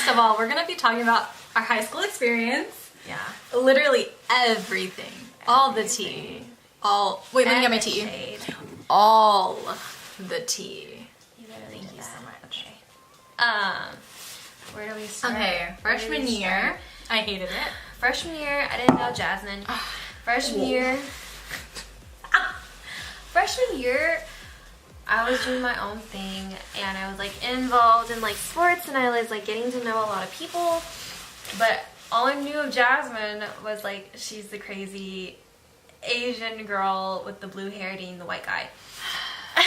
first of all, we're gonna be talking about our high school experience. Yeah. Literally everything. All the tea. Wait, let me get my tea. Shade. All the tea. Thank you so much. Okay. Where do we start? Okay, freshman year. I hated it. Freshman year, I didn't know Jasmine. Freshman year, I was doing my own thing, and I was like involved in like sports, and I was like getting to know a lot of people. But all I knew of Jasmine was like she's the crazy Asian girl with the blue hair dating the white guy. That's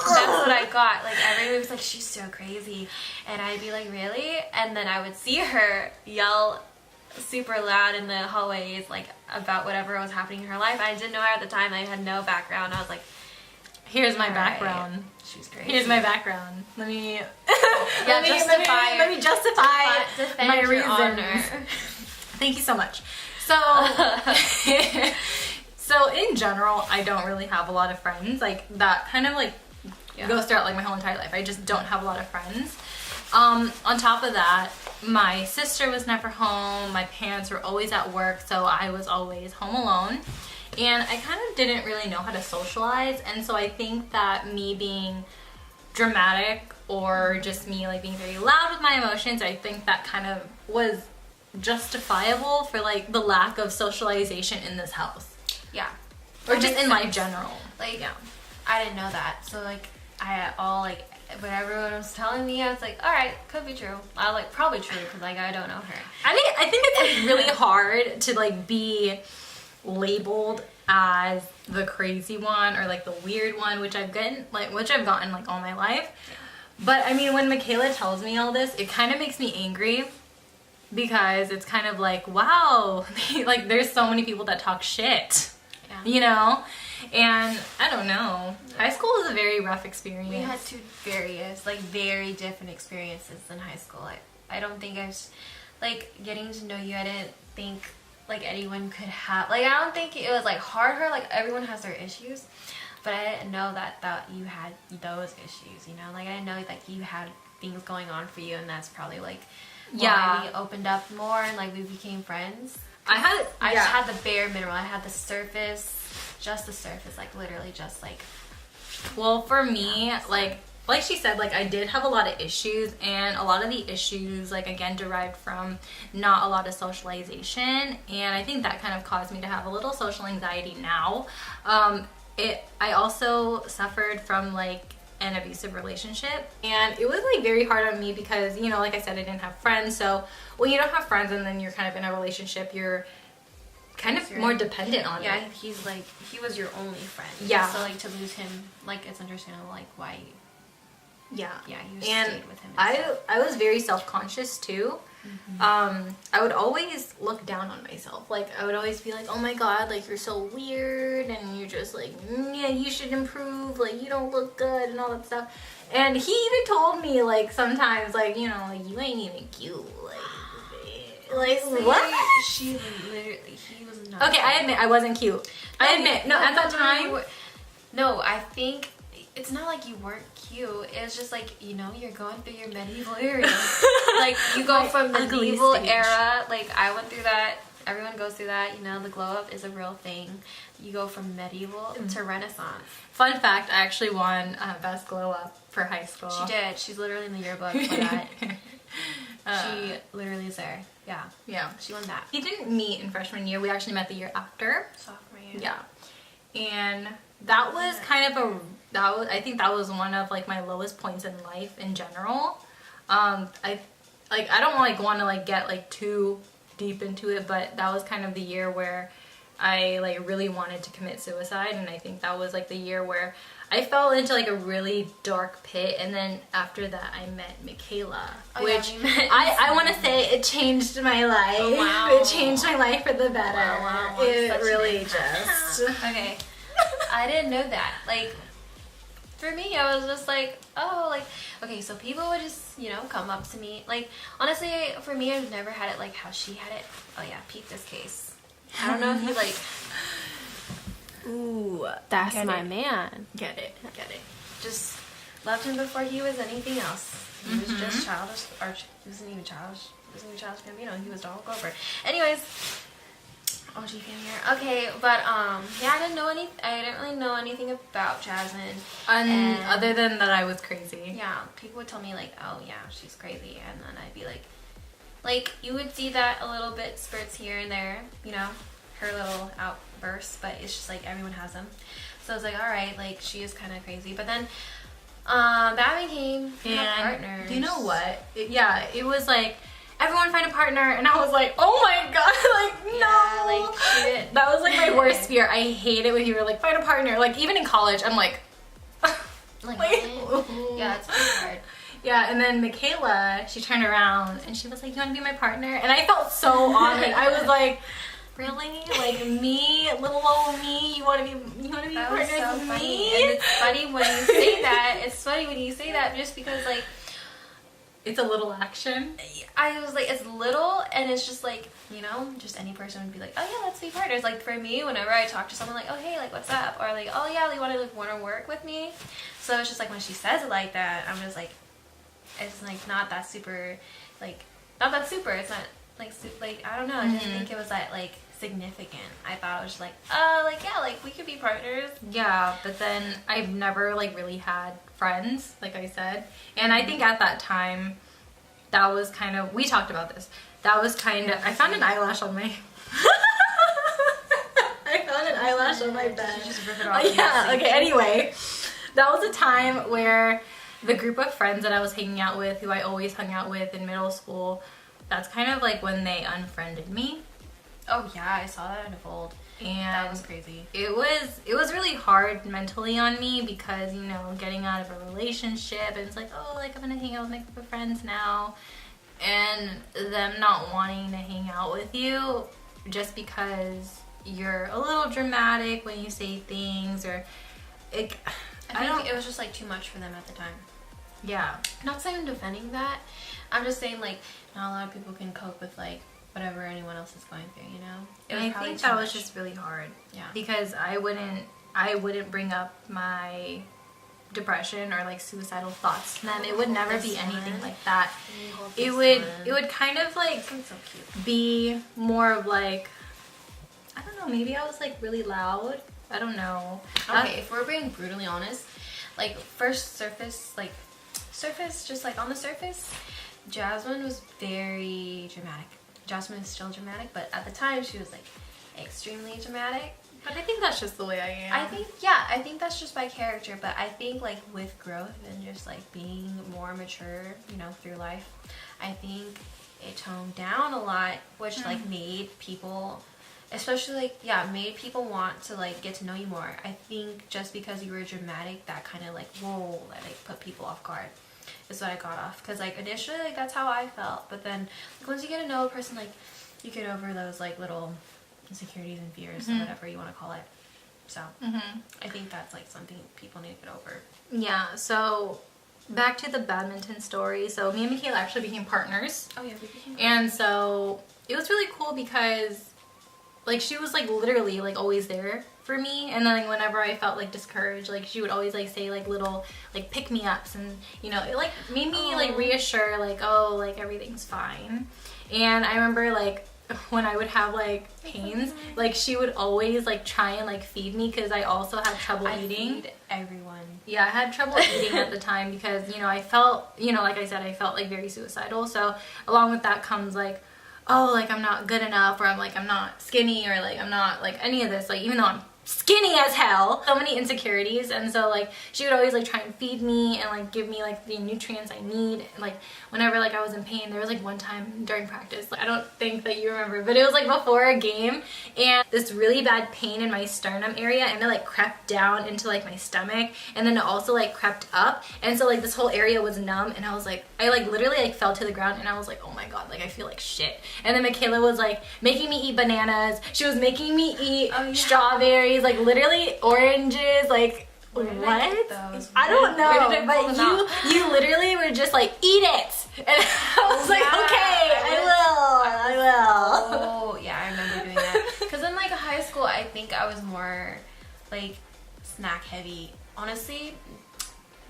what I got. Like everyone was like, she's so crazy, and I'd be like, really? And then I would see her yell super loud in the hallways like about whatever was happening in her life. I didn't know her at the time. I had no background. I was like, here's my background. She's crazy. Here's my background. Let me let me justify my your reasons. honor. Thank you so much. So so in general, I don't really have a lot of friends. Like that kind of like goes throughout like my whole entire life. I just don't have a lot of friends. On top of that, my sister was never home. My parents were always at work, so I was always home alone. And I kind of didn't really know how to socialize. And so I think that me being dramatic or just me like being very loud with my emotions, I think that kind of was justifiable for like the lack of socialization in this house. Yeah. Or just in life general. Like, I didn't know that. So like, when everyone was telling me, I was like, all right, could be true. I was like, probably true, because like I don't know her. I think it's like really hard to like be labeled as the crazy one or like the weird one, which I've gotten like all my life. But I mean, when Michaela tells me all this, it kind of makes me angry, because it's kind of like, wow, like there's so many people that talk shit, you know? And I don't know. High school was a very rough experience. We had two very different experiences in high school. I don't think like getting to know you, I didn't think like anyone could have, like I don't think it was like harder, like everyone has their issues, but I didn't know that you had those issues, you know? Like I didn't know like you had things going on for you, and that's probably like why we opened up more and like we became friends. I just had the bare minimum. I had the surface, like literally just like. Well, for me, like she said, like I did have a lot of issues, and a lot of the issues, like again, derived from not a lot of socialization, and I think that kind of caused me to have a little social anxiety now. I also suffered from like an abusive relationship, and it was like very hard on me because, you know, like I said, I didn't have friends. So when you don't have friends and then you're kind of in a relationship, you're kind of more dependent on it. He's like, he was your only friend. Yeah. So like to lose him, like it's understandable like why. You and stayed with him. I was very self-conscious too. Mm-hmm. I would always look down on myself. Like I would always be like, oh my god, like you're so weird, and you're just like, yeah, you should improve, like you don't look good and all that stuff. And he even told me like sometimes, like, you know, like you ain't even cute, like what? He was not. Okay, I admit I wasn't cute. At that time. No, I think it's not like you weren't cute. It's just like, you know, you're going through your medieval era. Like you go from the medieval era. Like I went through that. Everyone goes through that. You know, the glow up is a real thing. You go from medieval to Renaissance. Fun fact: I actually won best glow up for high school. She did. She's literally in the yearbook for that. She literally is there. Yeah. She won that. He didn't meet in freshman year. We actually met the year after. Sophomore year. Yeah. And that was kind of I think that was one of like my lowest points in life in general. I don't like want to like get like too deep into it, but that was kind of the year where I like really wanted to commit suicide, and I think that was like the year where I fell into like a really dark pit. And then after that I met Michaela, which I want to say it changed my life. Oh, wow. It changed my life for the better. Wow. It really just okay. I didn't know that. Like for me, I was just like, oh, like, okay, so people would just, you know, come up to me. Like, honestly, for me, I've never had it like how she had it. Oh, yeah, peep this case. I don't know if you, like, ooh, that's my man. Get it. Just loved him before he was anything else. He was just childish, or he wasn't even childish. He wasn't even childish Gambino. He was Donald Glover. Anyways, OG fan here. Okay, but yeah, I didn't really know anything about Jasmine. And other than that, I was crazy. Yeah, people would tell me like, oh yeah, she's crazy, and then I'd be like you would see that a little bit spurts here and there, you know, her little outbursts, but it's just like everyone has them. So I was like, all right, like she is kind of crazy, but then that became partners. Do you know what? It was like, everyone find a partner, and I was like, oh my god, like, no. Like, that was like my worst fear. I hate it when you were like, find a partner. Like, even in college, I'm like, yeah, it's pretty hard. Yeah, and then Michaela, she turned around and she was like, you want to be my partner? And I felt so honored. I was like, really? Like, me, little old me, you want to be partners so with funny. me? And it's funny when you say that. It's funny when you say that just because, like, it's a little action. I was like, it's little, and it's just like, you know, just any person would be like, oh yeah, let's be partners. Like for me, whenever I talk to someone, like, oh hey, like what's up, or like, oh yeah, they want to work with me. So it's just like when she says it like that, I'm just like, it's like not that super. It's not like I don't know. I didn't think it was that like significant. I thought it was just like, oh, like yeah, like we could be partners. Yeah, but then I've never like really had friends, like I said, and I think at that time that was kind of, we talked about this, that was kind of, I found an eyelash on my I found an eyelash on my bed. Did you just rip it off? Yeah, okay, anyway, that was a time where the group of friends that I was hanging out with, who I always hung out with in middle school, that's kind of like when they unfriended me. Oh yeah, I saw that unfold. And that was crazy. It was really hard mentally on me because, you know, getting out of a relationship, and it's like, oh, like I'm gonna hang out with my group of friends now, and them not wanting to hang out with you just because you're a little dramatic when you say things, or I think it was just like too much for them at the time. Yeah. Not saying I'm defending that. I'm just saying like not a lot of people can cope with like whatever anyone else is going through, you know? And I think that was just really hard. Yeah. Because I wouldn't bring up my depression or like suicidal thoughts to them. It would never be anything like that. It would kind of like so cute. Be more of like, I don't know, maybe I was like really loud. I don't know. Okay, if we're being brutally honest, like surface, just like on the surface, Jasmine was very dramatic. Jasmine is still dramatic, but at the time she was like extremely dramatic. But I think that's just the way I am. I think that's just my character, but I think like with growth and just like being more mature, you know, through life, I think it toned down a lot, which like made people, especially like, made people want to like get to know you more. I think just because you were dramatic, that kind of like, whoa, that like put people off guard. Is what I got off, because like initially like that's how I felt, but then like once you get to know a person, like you get over those like little insecurities and fears or whatever you want to call it. So I think that's like something people need to get over. Yeah, so back to the badminton story. So me and Michaela actually became partners. Oh yeah, we became partners. And so it was really cool because like she was like literally like always there for me, and then like whenever I felt like discouraged, like she would always like say like little like pick me ups, and you know, it like made me like reassure like, oh, like everything's fine. And I remember like when I would have like pains, like she would always like try and like feed me, because I also had trouble eating. Feed everyone. Yeah, I had trouble eating at the time because, you know, I felt, you know, like I said, I felt like very suicidal. So along with that comes like, oh, like I'm not good enough, or I'm like, I'm not skinny, or like I'm not like any of this, like even though I'm skinny as hell, so many insecurities. And so like she would always like try and feed me and like give me like the nutrients I need. And like whenever like I was in pain, there was like one time during practice, like, I don't think that you remember, but it was like before a game, and this really bad pain in my sternum area, and it like crept down into like my stomach, and then it also like crept up, and so like this whole area was numb, and I was like, I like literally like fell to the ground, and I was like, oh my god, like I feel like shit. And then Michaela was like making me eat bananas, she was making me eat strawberries, like literally oranges, like what? I don't know, but you literally were just like, eat it, and I was like, okay, I will. Oh yeah, I remember doing that. Because in like high school, I think I was more like snack heavy. Honestly,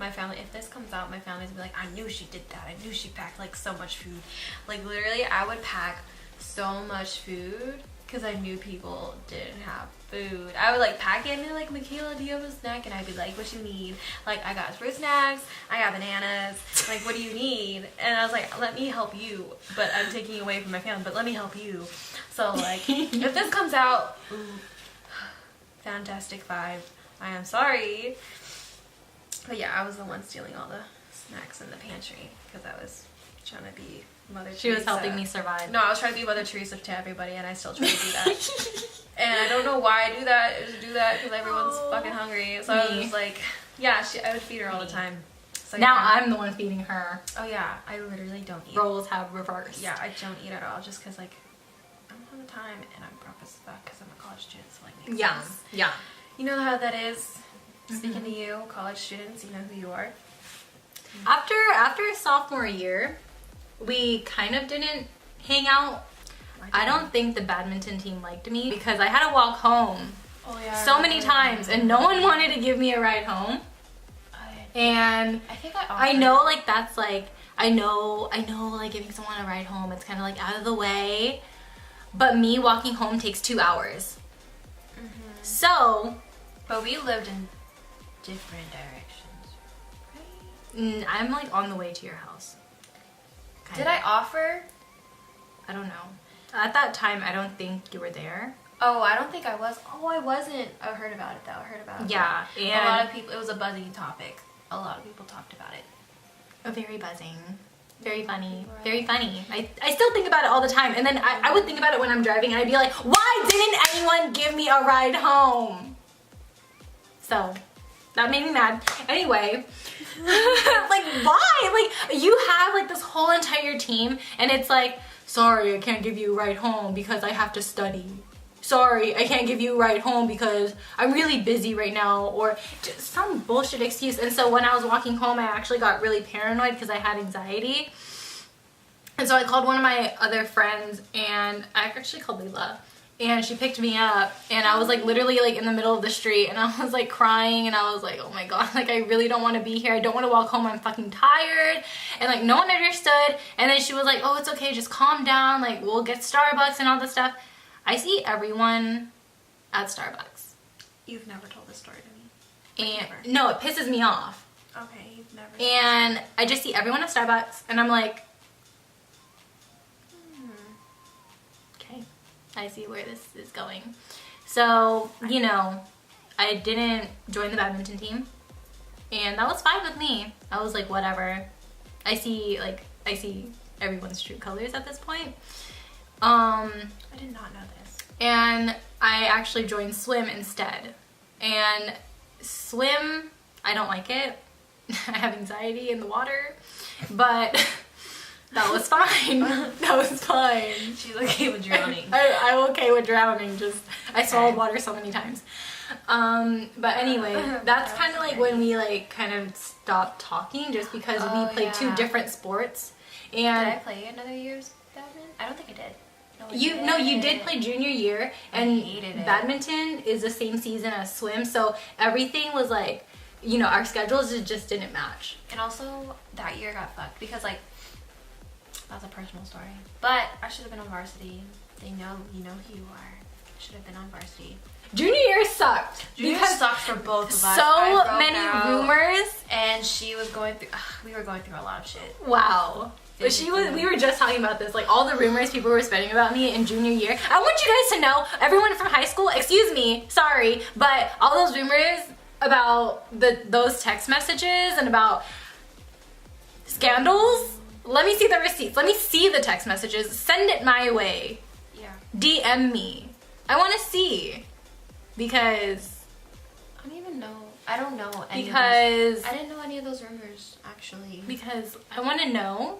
my family, if this comes out, my family's gonna be like, I knew she did that. I knew she packed like so much food. Like literally, I would pack so much food because I knew people didn't have food. I would like pack it and be like, Michaela, do you have a snack? And I'd be like, what you need? Like, I got fruit snacks, I got bananas, like, what do you need? And I was like, let me help you, but I'm taking away from my family, but let me help you. So like, if this comes out, ooh, Fantastic Five, I am sorry. But yeah, I was the one stealing all the snacks in the pantry because I was trying to be Mother Teresa. She was helping me survive. No, I was trying to be Mother Teresa to everybody, and I still try to do that. And I don't know why I do that. I just do that because everyone's fucking hungry. So I was just like, yeah, I would feed her all the time. So now yeah. I'm the one feeding her. Oh yeah, I literally don't eat. Roles have reversed. Yeah, I don't eat at all just because like I don't have the time and I'm broke as fuck because I'm a college student. So like makes sense. Yeah. You know how that is. Speaking to you, college students, you know who you are. After sophomore year, we kind of didn't hang out. I don't think the badminton team liked me because I had to walk home so many times and no one wanted to give me a ride home. And I think I know like that's like I know like giving someone a ride home, it's kind of like out of the way, but me walking home takes 2 hours. So, but we lived in different directions, right? I'm like on the way to your house. Did I offer? I don't know. At that time, I don't think you were there. Oh, I don't think I was. Oh, I wasn't. I heard about it though. I heard about it. Yeah, and a lot of people. It was a buzzing topic. A lot of people talked about it. Very buzzing. Very funny. Right. Very funny. I still think about it all the time. And then I would think about it when I'm driving and I'd be like, why didn't anyone give me a ride home? So, that made me mad. Anyway, like why? Like you have like this whole entire team and it's like, sorry, I can't give you a ride home because I have to study. Sorry, I can't give you a ride home because I'm really busy right now, or just some bullshit excuse. And so when I was walking home, I actually got really paranoid because I had anxiety. And so I called one of my other friends, and I actually called Layla, and she picked me up, and I was like literally like in the middle of the street, and I was like crying, and I was like, oh my god, like I really don't want to be here. I don't want to walk home. I'm fucking tired. And like no one understood. And then she was like, oh, it's okay, just calm down, like we'll get Starbucks and all this stuff. I see everyone at Starbucks. You've never told this story to me. And no, it pisses me off. Okay, you've never. And I just see everyone at Starbucks, and I'm like, okay, I see where this is going. So, you know, I didn't join the badminton team, and that was fine with me. I was like, whatever. I see everyone's true colors at this point. I did not know this. And I actually joined swim instead. And swim, I don't like it. I have anxiety in the water, but that was fine. That was fine. She's okay with drowning. I'm okay with drowning. Just I swallowed water so many times. But anyway, that's kind of like when we like kind of stopped talking, just because we played two different sports. And did I play another year's badminton? I don't think I did. You did play junior year, and badminton is the same season as swim, so everything was like, you know, our schedules just didn't match. And also that year got fucked because like that's a personal story. But I should have been on varsity. They know you know who you are. Should have been on varsity. Junior year sucked. Junior year sucked for both of us. So many rumors, and she was going through. We were going through a lot of shit. Wow. But we were just talking about this, like all the rumors people were spreading about me in junior year. I want you guys to know, everyone from high school, excuse me, sorry, but all those rumors about those text messages and about scandals, let me see the receipts. Let me see the text messages. Send it my way. Yeah. DM me. I want to see. Because I don't even know. I don't know any because of those. I didn't know any of those rumors, actually. Because I want to know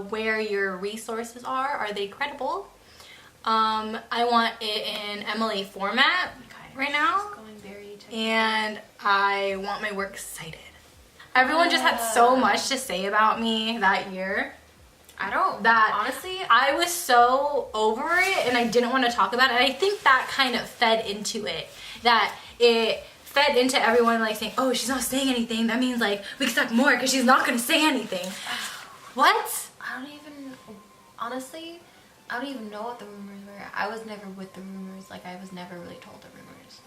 where your resources are. Are they credible? I want it in MLA format right now. Going very and I want my work cited. Everyone just had so much to say about me that year. Honestly, I was so over it and I didn't want to talk about it. And I think that kind of fed into it. That it fed into everyone like saying, oh, she's not saying anything. That means like we can talk more because she's not gonna say anything. What? Honestly, I don't even know what the rumors were. I was never with the rumors. Like, I was never really told the rumors.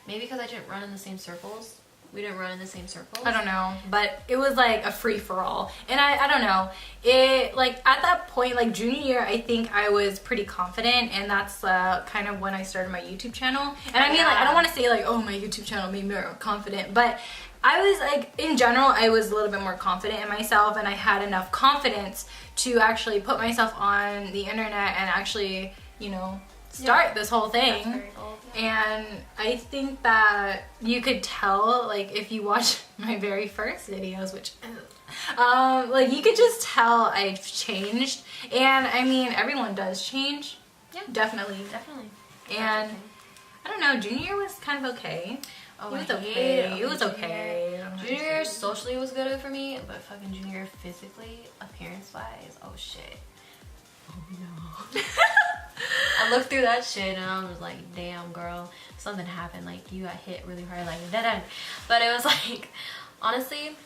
Maybe because I didn't run in the same circles. We didn't run in the same circles. I don't know, but it was like a free-for-all. And I don't know. It, like, at that point, like, junior year, I think I was pretty confident, and that's kind of when I started my YouTube channel. And I mean, like, I don't want to say, like, oh, my YouTube channel made me more confident, but I was, like, in general, I was a little bit more confident in myself, and I had enough confidence to actually put myself on the internet and actually, you know, start this whole thing. That's very bold, And I think that you could tell, like, if you watch my very first videos, which, like, you could just tell I've changed. And, I mean, everyone does change. Yeah. Definitely. Definitely. And, I don't know, junior year was kind of okay. Oh, It was okay. It was okay. Junior year socially was good for me, but fucking junior year physically, appearance-wise, oh shit. Oh no. I looked through that shit and I was like, damn girl, something happened. Like, you got hit really hard, like that. But it was like, honestly,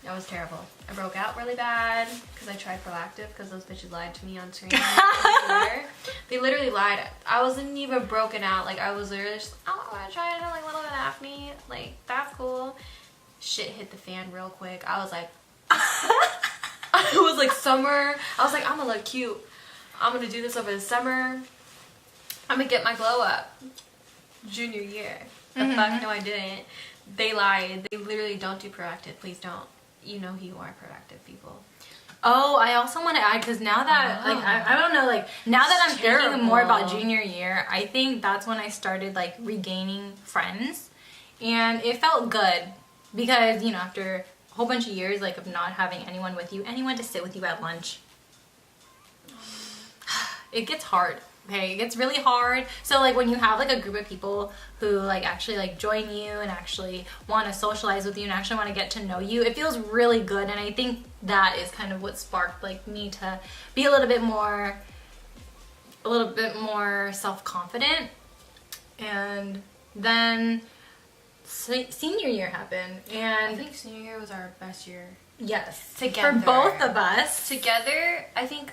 that was terrible. I broke out really bad because I tried Proactive because those bitches lied to me on screen. They literally lied. I wasn't even broken out. Like, I was literally just, oh, I want to try it. I have like a little bit of acne. Like, that's cool. Shit hit the fan real quick. I was like, it was like summer. I was like, I'm gonna look cute. I'm gonna do this over the summer. I'm gonna get my glow up. Junior year. The fuck no I didn't. They lied. They literally don't do Proactive. Please don't. You know who you are, Proactive people. Oh, I also want to add, because now that, like, I don't know, like, now that I'm thinking more about junior year, I think that's when I started, like, regaining friends. And it felt good because, you know, after a whole bunch of years, like, of not having anyone with you, anyone to sit with you at lunch, it gets hard. Okay, it gets really hard. So like when you have like a group of people who like actually like join you and actually want to socialize with you and actually want to get to know you, it feels really good. And I think that is kind of what sparked like me to be a little bit more self-confident. And then senior year happened, and I think senior year was our best year. Yes, Together. for both of us. Together, I think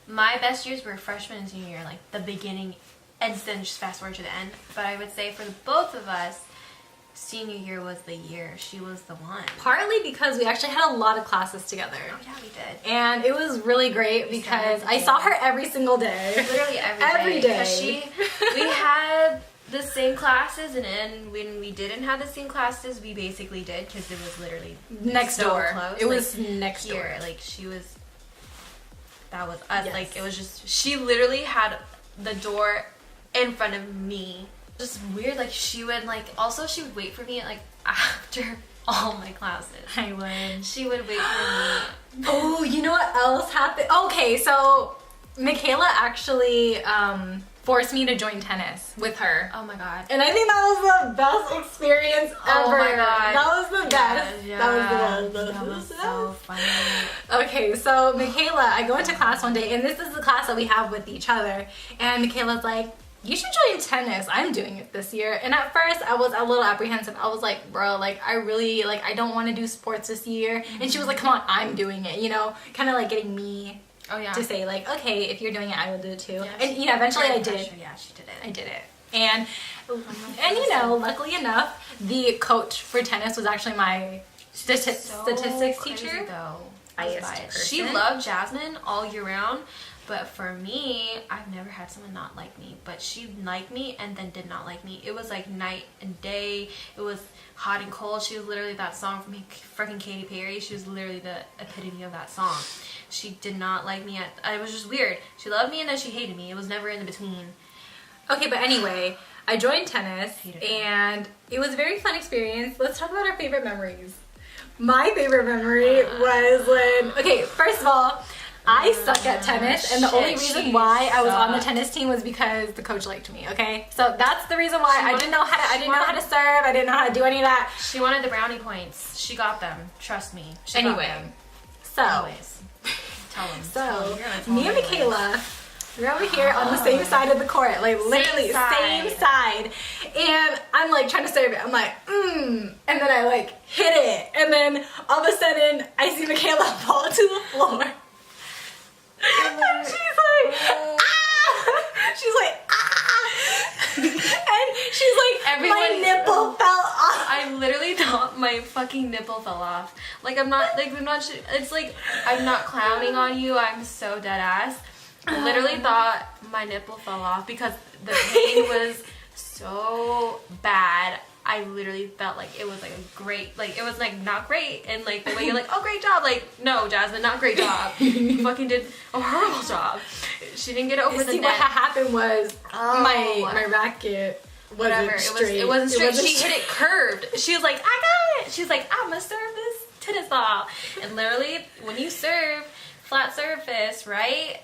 my best years were freshman and senior year, like the beginning, and then just fast forward to the end. But I would say for the both of us, senior year was the year. She was the one. Partly because we actually had a lot of classes together. Oh yeah, we did. And it was really great because I saw her every single day. Literally every day. Because we had the same classes, and then when we didn't have the same classes, we basically did because it was literally next so door. Close. It was next here. door. Like she was. That was us. Yes. Like it was just. She literally had the door in front of me. Just weird. Like she would like. Also, she would wait for me like after all my classes. I would. She would wait for me. Oh, you know what else happened? Okay, so Michaela actually forced me to join tennis with her. Oh my god. And I think that was the best experience ever. Oh my god. That was the best. Yeah, That was the one. That was so funny. Okay, so Michaela, I go into class one day, and this is the class that we have with each other. And Michaela's like, you should join tennis. I'm doing it this year. And at first, I was a little apprehensive. I was like, bro, like, I really, like, I don't want to do sports this year. And she was like, come on, I'm doing it, you know? Kind of like getting me to say, like, okay, if you're doing it, I will do it too. Yeah, and, you know, eventually I did. Yeah, she did it. I did it. And you know, luckily enough, the coach for tennis was actually my statistics teacher. She loved Jasmine all year round, but for me, I've never had someone not like me. But she liked me and then did not like me. It was like night and day. It was hot and cold. She was literally that song from freaking Katy Perry. She was literally the epitome of that song. She did not like me. It was just weird. She loved me and then she hated me. It was never in between. Okay, but anyway, I joined tennis and it was a very fun experience. Let's talk about our favorite memories. My favorite memory was when, okay, first of all, I suck at tennis, and the only reason why I was on the tennis team was because the coach liked me. Okay, so that's the reason why I didn't know how to serve. I didn't know how to do any of that. She wanted the brownie points. She got them. Trust me. Anyway, so tell them. me and Michaela We're over here on the same side of the court, like literally same side. And I'm like trying to serve it. I'm like, and then I like hit it. And then all of a sudden I see Michaela fall to the floor. And she's like, ah! She's like, ah! And she's like, my nipple fell off. I literally thought my fucking nipple fell off. Like I'm not, it's like, I'm not clowning on you. I'm so dead ass. I literally thought my nipple fell off because the pain was so bad. I literally felt like it was like a great, like it was like not great, and like the way you're like, oh great job, like no Jasmine, not great job. You fucking did a horrible job. She didn't get it over the net. What happened was my racket whatever it wasn't straight. She hit it curved. She was like, I got it. She's like, I'm gonna serve this tennis ball, and literally when you serve flat surface, right?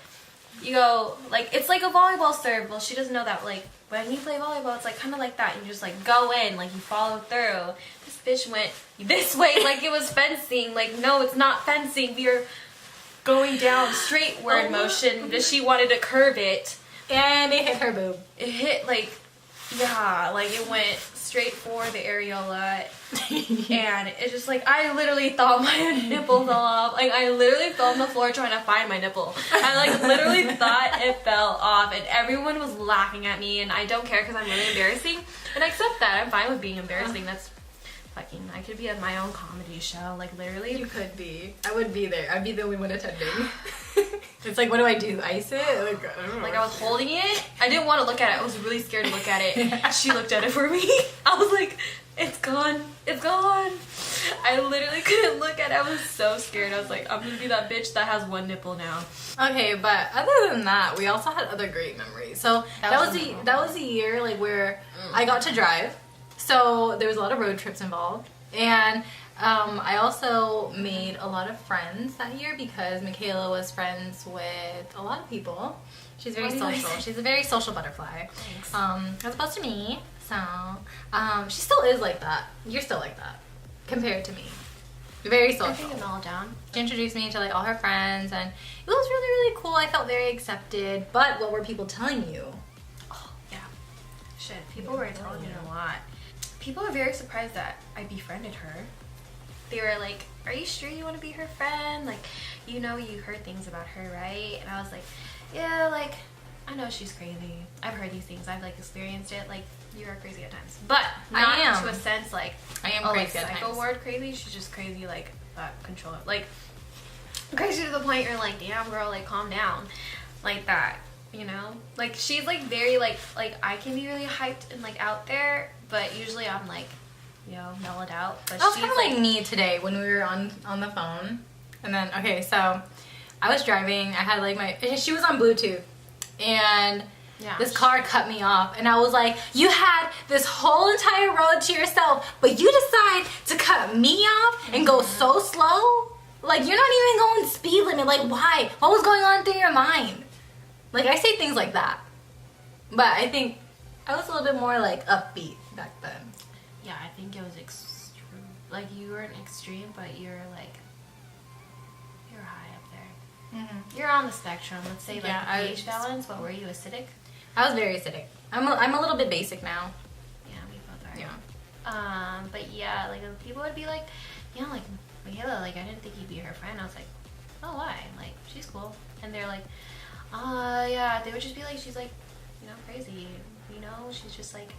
You go, like, it's like a volleyball serve. Well, she doesn't know that, like, when you play volleyball, it's, like, kind of like that. You just, like, go in, like, you follow through. This bitch went this way like it was fencing. Like, no, it's not fencing. We are going down straightward motion. She wanted to curve it. And it hit her boob. It hit, like, yeah, like, it went straight for the areola. And it's just like, I literally thought my nipple fell off. Like, I literally fell on the floor trying to find my nipple. I like literally thought it fell off, and everyone was laughing at me, and I don't care because I'm really embarrassing, and I accept that. I'm fine with being embarrassing. That's fucking, I could be at my own comedy show, like literally. You could be. I would be there. I'd be the only one attending. It's like, what do? Ice it? Like, I don't know. Like, I was holding it. I didn't want to look at it. I was really scared to look at it. She looked at it for me. I was like, it's gone. It's gone. I literally couldn't look at it. I was so scared. I was like, I'm gonna be that bitch that has one nipple now. Okay, but other than that, we also had other great memories. So that was the year like where I got to drive. So there was a lot of road trips involved, and I also made a lot of friends that year because Michaela was friends with a lot of people. She's very social. She's a very social butterfly. Thanks. As opposed to me. So she still is like that. You're still like that compared to me. Very social. I think I'm all down. She introduced me to like all her friends, and it was really, really cool. I felt very accepted. But what were people telling you? Oh yeah, shit. People were telling me a lot. People were very surprised that I befriended her. They were like, are you sure you want to be her friend? Like, you know, you heard things about her, right? And I was like, yeah, like, I know she's crazy. I've heard these things. I've like experienced it. Like, you are crazy at times. But not to a sense like, I am crazy at times. Psycho ward crazy. She's just crazy, like, control it. Like, crazy to the point you're like, damn girl, like, calm down. Like that, you know? Like, she's like very like I can be really hyped and like out there, but usually I'm like, you know, mellowed out. But she's kind of like me today when we were on the phone. And then, okay, so I was driving. I had like she was on Bluetooth. And this car cut me off. And I was like, you had this whole entire road to yourself, but you decide to cut me off and go so slow? Like, you're not even going speed limit. Like, why? What was going on through your mind? Like, I say things like that. But I think I was a little bit more like upbeat back then. Yeah, I think it was extreme. Like, you were an extreme, but you're like, you're high up there. Mm-hmm. You're on the spectrum. Let's say like the pH balance. What were you, acidic? I was very acidic. I'm a little bit basic now. Yeah, we both are. Yeah. But yeah, like people would be like, you know, like Michaela, like I didn't think you'd be her friend. I was like, oh why? Like she's cool. And they're like, yeah. They would just be like, she's like, you know, crazy. You know, she's just like.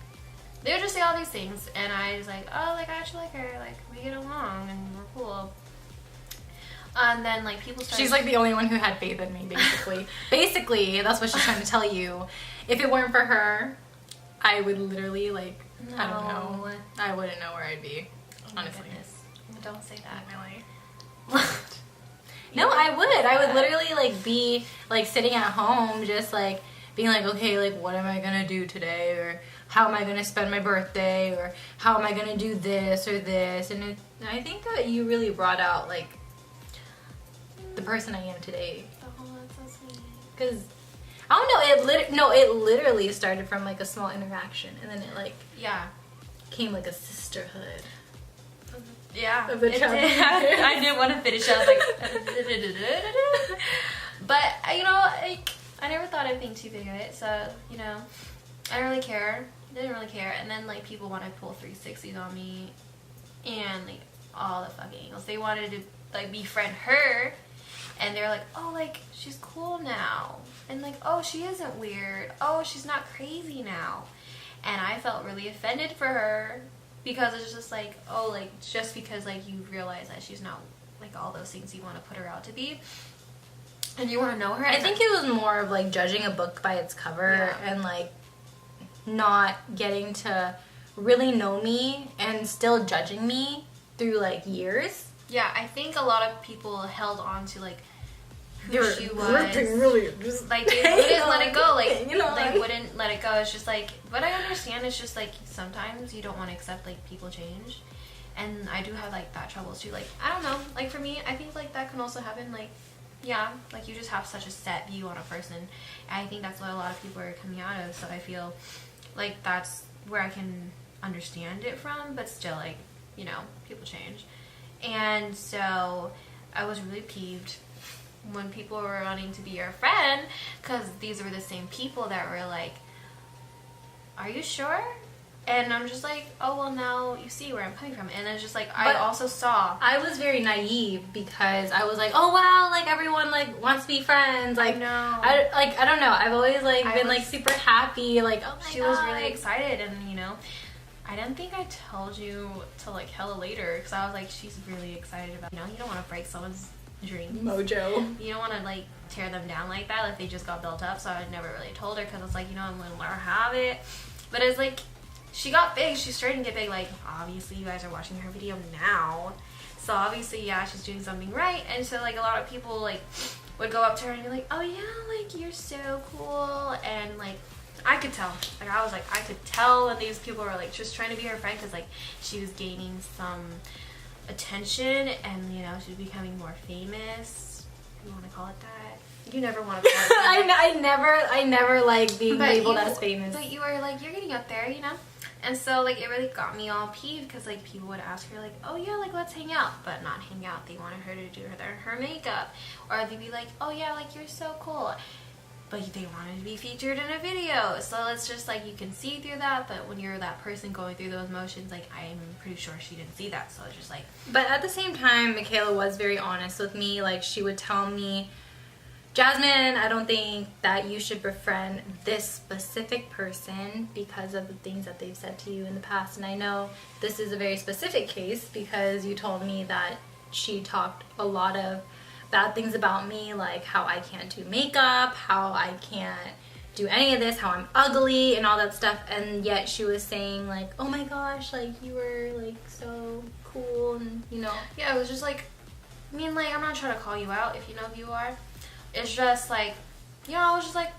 They would just say all these things, and I was like, oh, like I actually like her. Like we get along, and we're cool. And then like people started. She's like the only one who had faith in me, basically. Basically, that's what she's trying to tell you. If it weren't for her, I would literally like I don't know. I wouldn't know where I'd be. Honestly. Don't say that. Really. No, I would. I would literally like be like sitting at home, just like being like, okay, like what am I gonna do today, or how am I gonna spend my birthday, or how am I gonna do this or this, and I think that you really brought out like the person I am today. Oh, that's so sweet. Because I don't know, it literally started from like a small interaction, and then it like came like a sisterhood. Yeah, of the I didn't want to finish. I was like, but you know, like I never thought anything too big of it, so, you know, I didn't really care. Didn't really care. And then, like, people want to pull 360s on me and, like, all the fucking angles. They wanted to, like, befriend her, and they were like, oh, like, she's cool now. And, like, oh, she isn't weird. Oh, she's not crazy now. And I felt really offended for her because it's just like, oh, like, just because, like, you realize that she's not, like, all those things you want to put her out to be. And you want to know her. I think it was more of, like, judging a book by its cover and, like, not getting to really know me and still judging me through, like, years. Yeah, I think a lot of people held on to, like, who They she were was. really just Like, they wouldn't let it go. Like, you know, they wouldn't let it go. It's just like, but I understand. It's just like sometimes you don't want to accept, like, people change. And I do have, like, that troubles too. Like, I don't know. Like, for me, I think, like, that can also happen. Like, yeah, like, you just have such a set view on a person. And I think that's what a lot of people are coming out of. So I feel like that's where I can understand it from. But still, like, you know, people change. And so I was really peeved when people were wanting to be your friend, because these were the same people that were like, are you sure? And I'm just like, oh, well, now you see where I'm coming from. And it's just like, I also saw. I was very naive because I was like, oh, wow, like, everyone, like, wants to be friends. Like, I know. I don't know. I've always, like, been, like, super happy. Like, oh, my God. She was really excited, and, you know, I didn't think I told you till, like, hella later, because I was like, she's really excited about, you know, you don't want to break someone's dreams. Mojo. You don't want to, like, tear them down like that, like they just got built up. So I never really told her, because it's like, you know, I'm going to let her have it. But it's like, she got big. She's starting to get big. Like, obviously, you guys are watching her video now. So, obviously, yeah, she's doing something right. And so, like, a lot of people, like, would go up to her and be like, oh, yeah, like, you're so cool. And, like, I could tell. Like, I was like, I could tell. And these people were, like, just trying to be her friend because, like, she was gaining some attention. And, you know, she was becoming more famous. You want to call it that? You never want to call it that. I never like being labeled as famous. But you were, like, you're getting up there, you know? And so, like, it really got me all peeved because, like, people would ask her, like, oh, yeah, like, let's hang out. But not hang out. They wanted her to do her makeup. Or they'd be like, oh, yeah, like, you're so cool. But they wanted to be featured in a video. So it's just, like, you can see through that. But when you're that person going through those motions, like, I'm pretty sure she didn't see that. So it's just, like... But at the same time, Michaela was very honest with me. Like, she would tell me, Jasmine, I don't think that you should befriend this specific person because of the things that they've said to you in the past. And I know this is a very specific case because you told me that she talked a lot of bad things about me, like how I can't do makeup, how I can't do any of this, how I'm ugly and all that stuff. And yet she was saying, like, oh my gosh, like, you were, like, so cool and, you know. Yeah, it was just like, I mean, like, I'm not trying to call you out if you know who you are. It's just like, you know, I was just like,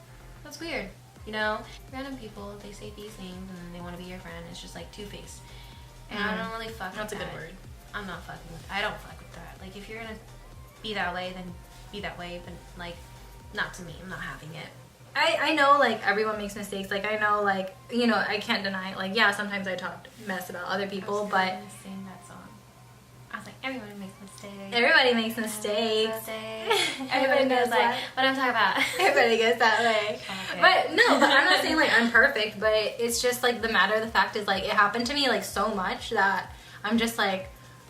that's weird, you know? Random people, they say these things and then they want to be your friend. It's just like two-faced. And I don't really fuck with that. That's a good word. I'm not fucking with I don't fuck with that. Like, if you're gonna be that way, then be that way, but, like, not to me. I'm not having it. I know, like, everyone makes mistakes. Like, I know, like, you know, I can't deny, like, yeah, sometimes I talk mess about other people, but... Sing that song. I was like, everybody makes mistakes. Everybody makes mistakes. Everybody knows, like, what I'm talking about. Everybody gets that way. Okay. But, no, but I'm not saying, like, I'm perfect, but it's just, like, the matter of the fact is, like, it happened to me, like, so much that I'm just, like,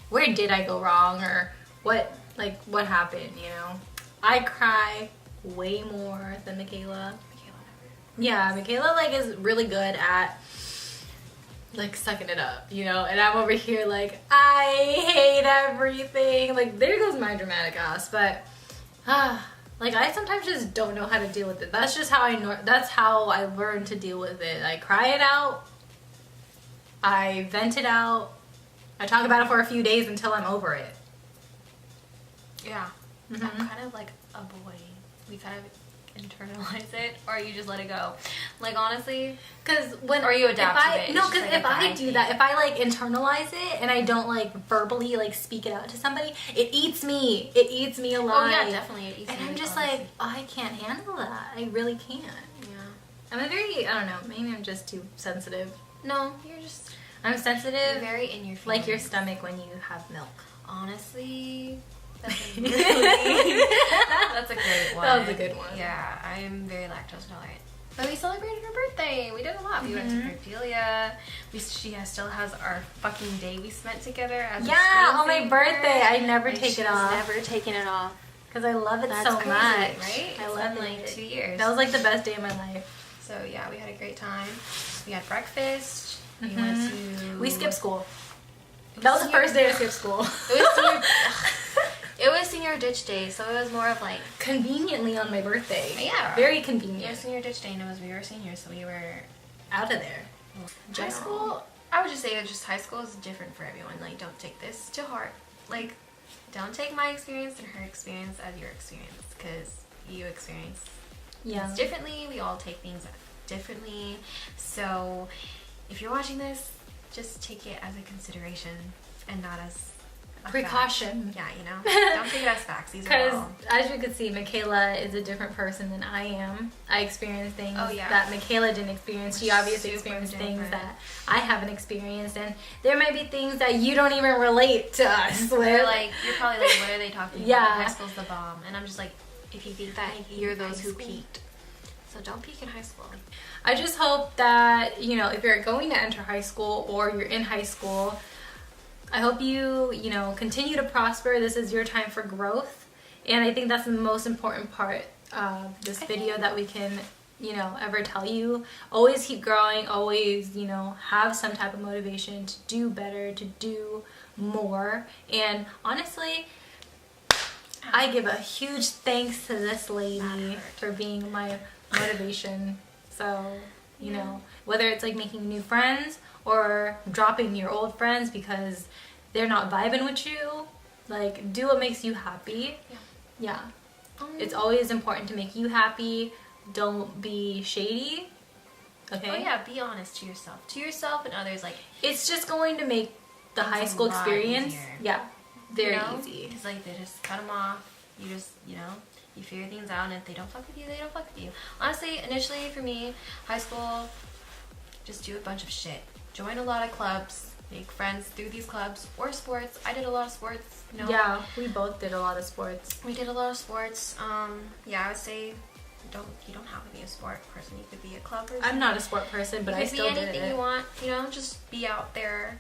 where did I go wrong, or what, like, what happened, you know? I cry way more than Michaela. Yeah, Michaela, like, is really good at, like, sucking it up, you know? And I'm over here, like, I hate everything. Like, there goes my dramatic ass. But, like, I sometimes just don't know how to deal with it. That's just how that's how I learned to deal with it. I cry it out. I vent it out. I talk about it for a few days until I'm over it. Yeah. Mm-hmm. I'm kind of like a boy. We kind of internalize it, or you just let it go. Like, honestly, because when or you adapt to it. No, because if I do that, if I like internalize it and I don't like verbally like speak it out to somebody, it eats me. It eats me alive. Oh yeah, definitely. It eats and me. I'm just like, oh, I can't handle that. I really can't. Yeah. I'm a very, I don't know. Maybe I'm just too sensitive. No, you're just. I'm sensitive. You're very in your feelings. Like your stomach when you have milk. Honestly, That's a great one. That was a good one. Yeah, I am very lactose intolerant. But we celebrated her birthday. We did a lot. We went to Cordelia. She still has our fucking day we spent together as a on my screensaver. birthday. I never take it off. Never taken it off. Because I love it That's so crazy, much. right? I It's love been like it. 2 years. That was like the best day of my life. So yeah, we had a great time. We had breakfast. We went to. We skipped school. That was the first day I skipped school. It was senior ditch day, so it was more of like Conveniently on my birthday. Yeah. Very it was convenient. senior ditch day, and we were seniors, so we were Out of there. high school. I would just say that just high school is different for everyone. Like, don't take this to heart. Like, don't take my experience and her experience as your experience, because you experience things differently. We all take things differently. So if you're watching this, just take it as a consideration and not as a Precaution. fact. Yeah, don't take it as facts. These are Because all. as you can see, Michaela is a different person than I am. I experienced things yeah. that Michaela didn't experience. She obviously Super experienced things different. that I haven't experienced, and there might be things that you don't even relate to us with. You're probably like, what are they talking Yeah. about? High school's the bomb. And I'm just like, if you think that, you're those who peaked. So don't peak in high school. I just hope that, if you're going to enter high school or you're in high school, I hope you, continue to prosper. This is your time for growth. And I think that's the most important part of this video that we can, ever tell you. Always keep growing. Always, have some type of motivation to do better, to do more. And honestly, I give a huge thanks to this lady for being my motivation. So, whether it's like making new friends or dropping your old friends because they're not vibing with you, like, do what makes you happy. Yeah. It's always important to make you happy. Don't be shady. Okay? Oh yeah, be honest to yourself. To yourself and others, like, It's just going to make the high It's a school lot experience, easier. very easy. Because like they just cut them off. You just, you figure things out, and if they don't fuck with you, they don't fuck with you. Honestly, initially for me, high school, just do a bunch of shit. Join a lot of clubs, make friends through these clubs or sports. I did a lot of sports. Yeah, we both did a lot of sports. We did a lot of sports. Yeah, I would say you don't have to be a sport person. You could be a club person. I'm not a sport person, but I still be did anything it. you want. Just be out there.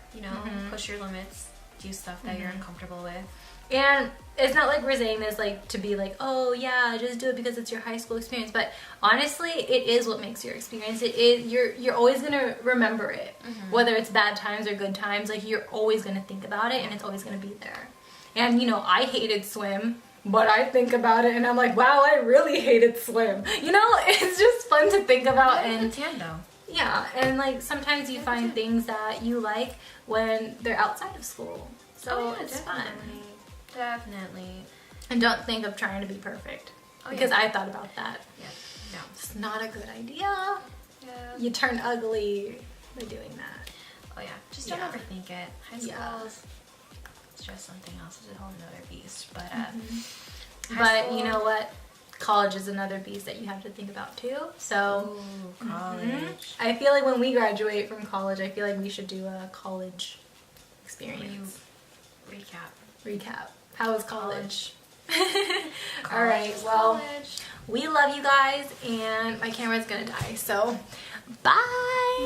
Push your limits. Do stuff that you're uncomfortable with. And it's not like we're saying this like to be like, oh yeah, just do it because it's your high school experience. But honestly, it is what makes your experience. It is you're always gonna remember it, whether it's bad times or good times. Like, you're always gonna think about it, and it's always gonna be there. And I hated swim, but I think about it and I'm like, wow, I really hated swim. It's just fun to think about. And yeah, and like sometimes you find things that you like when they're outside of school. So it's fun. Definitely. And don't think of trying to be perfect. Because I thought about that. Yeah. No. It's not a good idea. Yeah. You turn ugly by doing that. Oh yeah. Just don't overthink it. High school is just something else. It's a whole nother beast. But But you know what? College is another beast that you have to think about too. So college. I feel like when we graduate from college, I feel like we should do a college experience. Recap. How was college? All right, well, we love you guys, and my camera's gonna die, so bye.